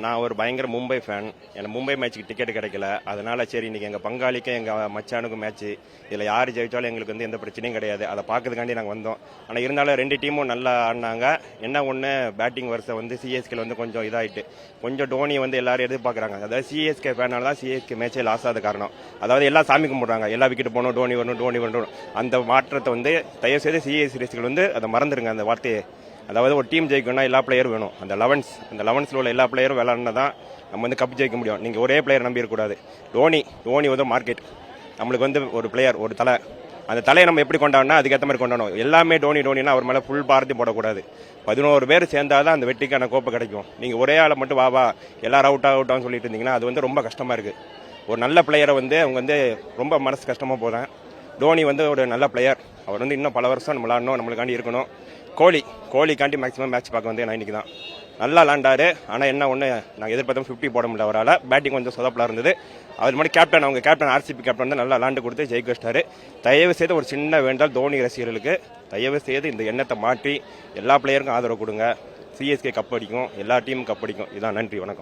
நான் ஒரு பயங்கர மும்பை ஃபேன். எனக்கு மும்பை மேட்ச்சுக்கு டிக்கெட் கிடைக்கல. அதனால சரி இன்னைக்கு எங்கள் பங்காளிக்கும் எங்கள் மச்சானுக்கும் மேட்ச்சு. இதில் யார் ஜெயிச்சாலும் எங்களுக்கு எந்த பிரச்சனையும் கிடையாது. அதை பார்க்கறதுக்காண்டி நாங்கள் வந்தோம். ஆனால் இருந்தாலும் 2 டீமும் நல்லா ஆடினாங்க. என்ன ஒன்று பேட்டிங் வருஷம் சிஎஸ்கேல கொஞ்சம் இதாகிட்டு கொஞ்சம் டோனி எல்லாரும் எதிர்பார்க்குறாங்க. அதாவது சிஎஸ்கே ஃபேனால தான் சிஎஸ்கே மேட்சே லாஸ் ஆகாத காரணம். அதாவது எல்லாம் சாமி கும்பிட்றாங்க, எல்லா விக்கெட் போகணும், டோனி வரணும். அந்த மாற்றத்தை தயவுசெய்து சிஎஸ்கே அதை மறந்துடுங்க அந்த வார்த்தையை. அதாவது ஒரு டீம் ஜெயிக்கணும்னா எல்லா பிளேயரும் வேணும். அந்த 11ல் உள்ள எல்லா பிளேயரும் விளையாடினா தான் நம்ம கப் ஜெயிக்க முடியும். நீங்கள் ஒரே பிளேயர் நம்பி இருக்கக்கூடாது. டோனி மார்க்கெட் நம்மளுக்கு ஒரு பிளேயர், ஒரு தலை. அந்த தலையை நம்ம எப்படி கொண்டாடணும், அதுக்கேற்ற மாதிரி கொண்டாடணும். எல்லாமே டோனினா அவர் மேலே ஃபுல் பாரத்தையும் போடக்கூடாது. 11 பேர் சேர்ந்தாதான் அந்த வெற்றிக்கான கோப்பை கிடைக்கும். நீங்கள் ஒரே ஆளை மட்டும் வா எல்லாரும் அவுட்டான்னு சொல்லிட்டு இருந்தீங்கன்னா அது ரொம்ப கஷ்டமாக இருக்குது. ஒரு நல்ல பிளேயரை அவங்க ரொம்ப மனசு கஷ்டமாக போகிறேன். டோனி ஒரு நல்ல பிளேயர். அவர் இன்னும் பல வருஷம் நம்ம விளாடணும், நம்மளுக்காண்டி இருக்கணும். கோலிக்காண்டி மேக்ஸிமம் மேட்ச் பார்க்க நான் இன்னைக்கு தான் நல்லா விளாண்டாரு. ஆனால் என்ன ஒன்று நாங்கள் எதிர்பார்த்தோம் 50 போட முடியல. அவரால் பேட்டிங் கொஞ்சம் சொதப்பலாக இருந்தது. அது மாதிரி அவங்க கேப்டன் ஆர்சிபி கேப்டன் நல்லா விளாண்டு கொடுத்து ஜெயிக்க வச்சிட்டாரு. தயவு செய்து ஒரு சின்ன வேண்டால் தோனி ரசிகர்களுக்கு தயவு செய்து இந்த எண்ணத்தை மாற்றி எல்லா பிளேயருக்கும் ஆதரவு கொடுங்க. சிஎஸ்கே கப் அடிக்கும், எல்லா டீமும் கப் அடிக்கும். இதான். நன்றி, வணக்கம்.